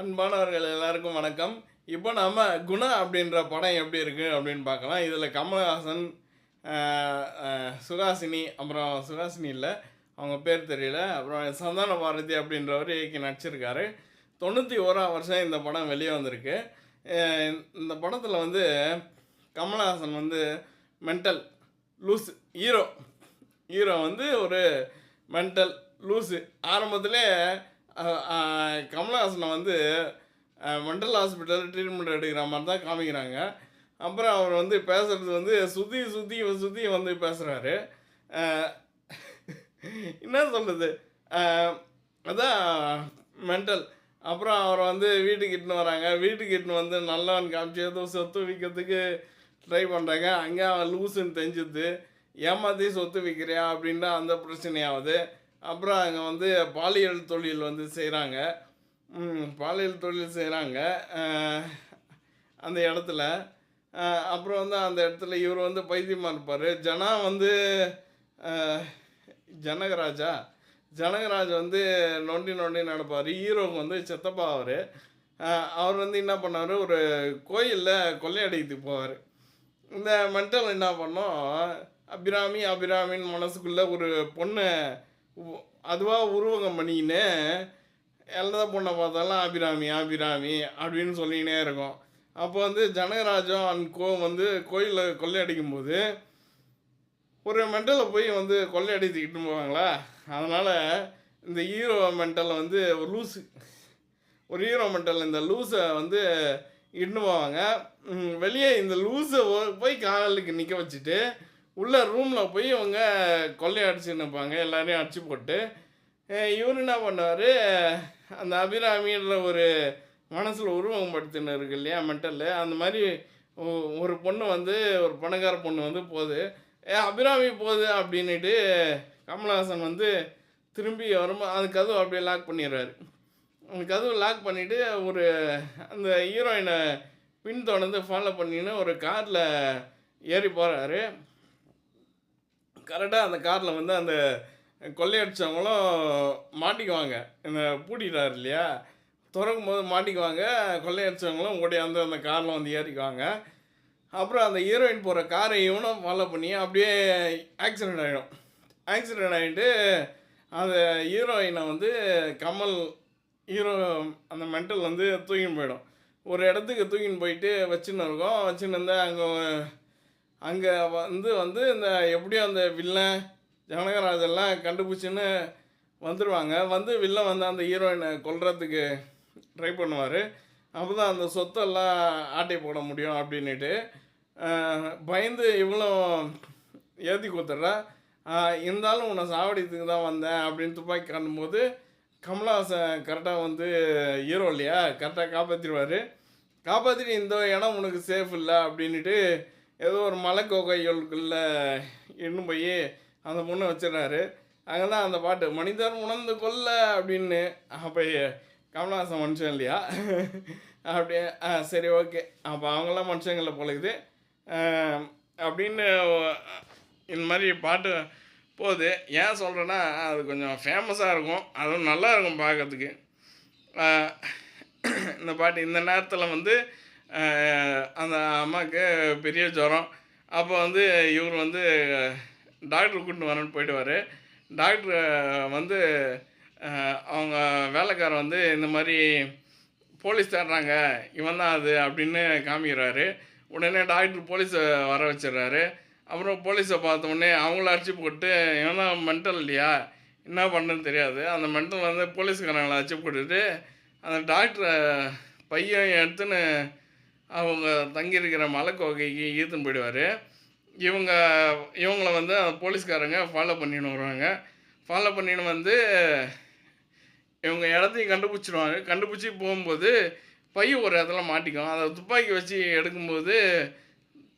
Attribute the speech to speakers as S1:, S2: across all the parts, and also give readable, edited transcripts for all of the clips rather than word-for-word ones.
S1: அன்பானவர்கள் எல்லாருக்கும் வணக்கம். இப்போ நம்ம குணா அப்படின்ற படம் எப்படி இருக்குது அப்படின்னு பார்க்கலாம். இதில் கமலஹாசன், சுஹாசினி, அப்புறம் சுஹாசினி இல்லை, அவங்க பேர் தெரியல, அப்புறம் சந்தான பாரதி அப்படின்றவர் இயக்கி நடிச்சிருக்காரு. 91ஆம் வருஷம் இந்த படம் வெளியே வந்திருக்கு. இந்த படத்தில் வந்து கமலஹாசன் வந்து மென்டல் லூஸு ஹீரோ. ஹீரோ வந்து ஒரு மென்டல் லூஸு. ஆரம்பத்திலே கமலஹாசனை வந்து மென்டல் ஹாஸ்பிட்டல் ட்ரீட்மெண்ட் எடுக்கிற மாதிரி தான் காமிக்கிறாங்க. அப்புறம் அவர் வந்து பேசுகிறது வந்து சுற்றி சுற்றி சுற்றி வந்து பேசுகிறாரு. என்ன சொல்கிறது, அதான் மென்டல். அப்புறம் அவரை வந்து வீட்டுக்கு இட்டுன்னு வராங்க. வீட்டுக்கு இட்டுன்னு வந்து நல்லவன் காமிச்சு ஏதோ சொத்து விற்கிறதுக்கு ட்ரை பண்ணுறாங்க. அங்கே அவன் லூஸுன்னு தெரிஞ்சுது. ஏமாற்றி சொத்து விற்கிறியா அப்படின்ட்டு அந்த பிரச்சனையாகுது. அப்புறம் அங்கே வந்து பாலியல் தொழில் வந்து செய்கிறாங்க. பாலியல் தொழில் செய்கிறாங்க அந்த இடத்துல. அப்புறம் வந்து அந்த இடத்துல இவர் வந்து பைத்தியமாக இருப்பார். ஜனா வந்து ஜனகராஜ் வந்து நொண்டி நொண்டி நடப்பார். ஹீரோவுக்கு வந்து செத்தப்பா அவர் வந்து என்ன பண்ணார், ஒரு கோயிலில் கொள்ளையடிக்கிறதுக்கு போவார். இந்த மென்டல் என்ன பண்ணோம், அபிராமின்னு மனசுக்குள்ளே ஒரு பொண்ணை அதுவாக உருவகம் பண்ணிக்கின்னு எல்லா பொண்ணை பார்த்தாலும் அபிராமி அப்படின்னு சொல்லிக்கினே இருக்கும். அப்போ வந்து ஜனகராஜம் வந்து கோயிலில் கொள்ளையடிக்கும் போது ஒரு மென்டலை போய் வந்து கொள்ளையடித்துக்கிட்டு போவாங்களா. அதனால் இந்த ஹீரோ மென்டலை வந்து ஒரு ஹீரோ மென்டல் இந்த லூஸை வந்து இட்டுன்னு போவாங்க. வெளியே இந்த லூஸை போய் காலுக்கு நிற்க வச்சுட்டு உள்ள ரூமில் போய் இவங்க கொள்ளையடிச்சு நிற்பாங்க. எல்லாரையும் அடிச்சு போட்டு இவர் என்ன பண்ணுவார், அந்த அபிராமின்ற ஒரு மனசில் உருவகப்படுத்தின்னு இருக்கு இல்லையா மென்டல், அந்த மாதிரி ஒரு பொண்ணு வந்து ஒரு பணக்கார பொண்ணு வந்து போகுது, அபிராமி போகுது அப்படின்ட்டு கமலஹாசன் வந்து திரும்பி வரும்போது அந்த கதவு அப்படியே லாக் பண்ணிடுறாரு. அந்த கதவு லாக் பண்ணிவிட்டு ஒரு அந்த ஹீரோயினை பின்தொடர்ந்து ஃபாலோ பண்ணின்னு ஒரு காரில் ஏறி போகிறாரு. கரெக்டாக அந்த காரில் வந்து அந்த கொள்ளையடிச்சவங்களும் மாட்டிக்குவாங்க. இந்த பூட்டிட்டார் இல்லையா, திறக்கும் போது மாட்டிக்குவாங்க. கொள்ளையடிச்சவங்களும் ஓடியாந்து அந்த காரில் வந்து ஏறிக்குவாங்க. அப்புறம் அந்த ஹீரோயின் போகிற காரை இவனும் ஃபாலோ பண்ணி அப்படியே ஆக்சிடெண்ட் ஆகிட்டு அந்த ஹீரோயினை வந்து ஹீரோ அந்த மென்டல் வந்து தூக்கின்னு போயிடும். ஒரு இடத்துக்கு தூக்கின்னு போயிட்டு வச்சுன்னு இருக்கோம். வச்சுன்னு இருந்தால் அங்கே வந்து இந்த எப்படியும் அந்த வில்லன் ஜனகராஜெல்லாம் கண்டுபிடிச்சின்னு வந்துடுவாங்க. வந்து வில்லன் வந்து அந்த ஹீரோயினை கொல்றதுக்கு ட்ரை பண்ணுவார். அப்போ தான் அந்த சொத்தெல்லாம் ஆட்டை போட முடியும் அப்படின்ட்டு பயந்து இவளும் ஏற்றி கொடுத்துட்றா. இருந்தாலும் உன்னை சாவடித்துக்கு தான் வந்தேன் அப்படின்னு துப்பாக்கி காணும்போது கமலஹாசன் கரெக்டாக வந்து ஹீரோ இல்லையா, கரெக்டாக காப்பாற்றிட்டு இந்த இடம் உனக்கு சேஃப் இல்லை அப்படின்ட்டு ஏதோ ஒரு மலைக்கோகைகளுக்குள்ளே இன்னும் போய் அந்த பொண்ணை வச்சிடறாரு. அங்கே தான் அந்த பாட்டு மனிதர் உணர்ந்து கொல்ல அப்படின்னு. அப்போ கமலஹாசன் மனுஷன் இல்லையா அப்படியே சரி ஓகே, அப்போ அவங்களாம் மனுஷங்களை போலக்குது அப்படின்னு இந்த மாதிரி பாட்டு போகுது. ஏன் சொல்கிறேன்னா அது கொஞ்சம் ஃபேமஸாக இருக்கும், அதுவும் நல்லா இருக்கும் பார்க்கறதுக்கு. இந்த பாட்டு இந்த நேரத்தில் வந்து அந்த அம்மாவுக்கு பெரிய ஜுரம். அப்போ வந்து இவர் வந்து டாக்டர் கூட்டின்னு வரேன்னு போயிடுவார். டாக்டர் வந்து அவங்க வேலைக்காரன் வந்து இந்த மாதிரி போலீஸ் தேடுறாங்க, இவன் தான் அது அப்படின்னு காமிக்கிறாரு. உடனே டாக்டர் போலீஸை வர வச்சிடுறாரு. அப்புறம் போலீஸை பார்த்தோடனே அவங்கள அடிச்சு போட்டு இவன் தான் மென்டல் இல்லையா, என்ன பண்ணுறதுன்னு தெரியாது. அந்த மென்டல் வந்து போலீஸ்காரங்களை அடிச்சு போட்டுட்டு அந்த டாக்டரை பையன் எடுத்துன்னு அவங்க தங்கியிருக்கிற மலைக்கோகைக்கு ஈர்த்துன்னு போயிடுவார். இவங்கள வந்து அந்த போலீஸ்காரங்க ஃபாலோ பண்ணின்னு வருவாங்க. ஃபாலோ பண்ணின்னு வந்து இவங்க இடத்தையும் கண்டுபிடிச்சிடுவாங்க. கண்டுபிடிச்சி போகும்போது ஒரு இடத்துல மாட்டிக்கும். அதை துப்பாக்கி வச்சு எடுக்கும்போது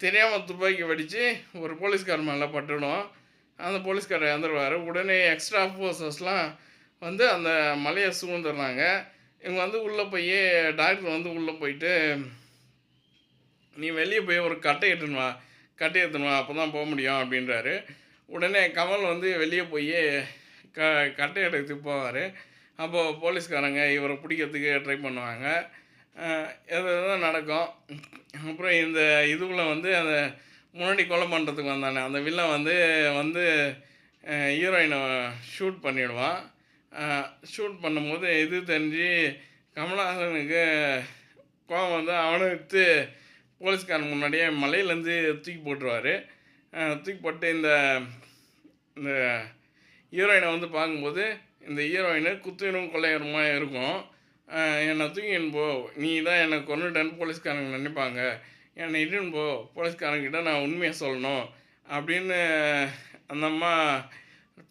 S1: தெரியாமல் துப்பாக்கி வெடித்து ஒரு போலீஸ்காரர் மேலே பட்டுடும். அந்த போலீஸ்காரர் இறந்துடுவார். உடனே எக்ஸ்ட்ரா ஃபோர்ஸஸ்லாம் வந்து அந்த மலையை சூழ்ந்துடுறாங்க. இவங்க வந்து உள்ளே போய் டாக்டர் வந்து உள்ளே போயிட்டு நீ வெளியே போய் ஒரு கட்டை எடுத்துன்னு வா அப்போ தான் போக முடியும் அப்படின்றாரு. உடனே கமல் வந்து வெளியே போய் கட்டை எடுத்துக்கு போவார். அப்போது போலீஸ்காரங்க இவரை பிடிக்கிறதுக்கு ட்ரை பண்ணுவாங்க. இது தான் நடக்கும். அப்புறம் இந்த இதுவுல வந்து அந்த முன்னாடி கொலை பண்ணுறதுக்கு வந்தானே, அந்த வில்லன் வந்து வந்து ஹீரோயினை ஷூட் பண்ணிடுவான். ஷூட் பண்ணும்போது இது தெரிஞ்சு கமலஹாசனுக்கு கோவம் வந்து அவனை எடுத்து போலீஸ்காரன் முன்னாடியே மலையிலேருந்து தூக்கி போட்டுருவார். தூக்கி போட்டு இந்த இந்த ஹீரோயினை வந்து பார்க்கும்போது இந்த ஹீரோயினு குத்துயிரும் கொள்ளையருமா இருக்கும். என்னை தூக்கின்னு போ, நீ தான் என்னை கொன்னுட்டேன்னு போலீஸ்காரங்க நினைப்பாங்க, என்னை இட்டுன்னு போ, போலீஸ்காரங்கிட்ட நான் உண்மையை சொல்லணும் அப்படின்னு அந்த அம்மா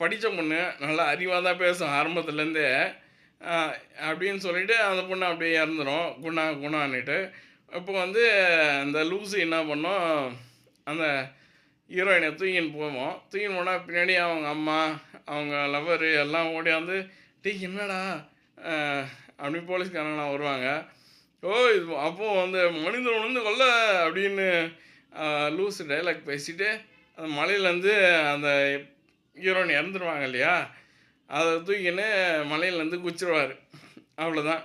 S1: படித்த பொண்ணு நல்லா அறிவாக தான் பேசும் ஆரம்பத்துலேருந்தே. அப்படின்னு சொல்லிவிட்டு அந்த பொண்ணு அப்படியே இறந்துடும் குணான்னுட்டு. இப்போ வந்து அந்த லூஸு என்ன பண்ணோம், அந்த ஹீரோயினை தூக்கின்னு போவோம். தூக்கின்னு போனால் பின்னாடி அவங்க அம்மா, அவங்க லவ்வரு எல்லாம் ஓடியாந்து, டேய் என்னடா அப்படின்னு போலீஸ்காரங்களாம் வருவாங்க. இது அப்போது வந்து மனிதன் வந்து கொல்ல அப்படின்னு லூஸு டைலாக் பேசிவிட்டு அந்த மலையிலேருந்து அந்த ஹீரோயின் இறந்துருவாங்க இல்லையா, அதை தூக்கின்னு மலையிலேருந்து குச்சிடுவார். அவ்வளோதான்.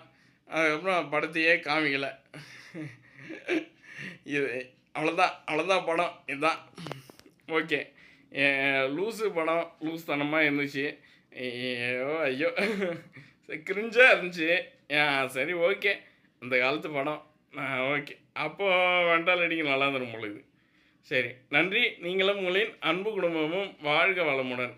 S1: அதுக்கப்புறம் படத்தையே காமிக்கலை. இது அவ்வளோதான் படம் இதுதான். ஓகே. லூஸு படம் லூஸ்தனமாக இருந்துச்சு. ஐயோ கிரிஞ்சாக இருந்துச்சு. சரி ஓகே, அந்த காலத்து படம். ஓகே, அப்போது வெண்டால் அடிக்க நல்லா இருந்துடும் பொழுது. சரி, நன்றி. நீங்களும் உங்களின் அன்பு குடும்பமும் வாழ்க வளமுடன்.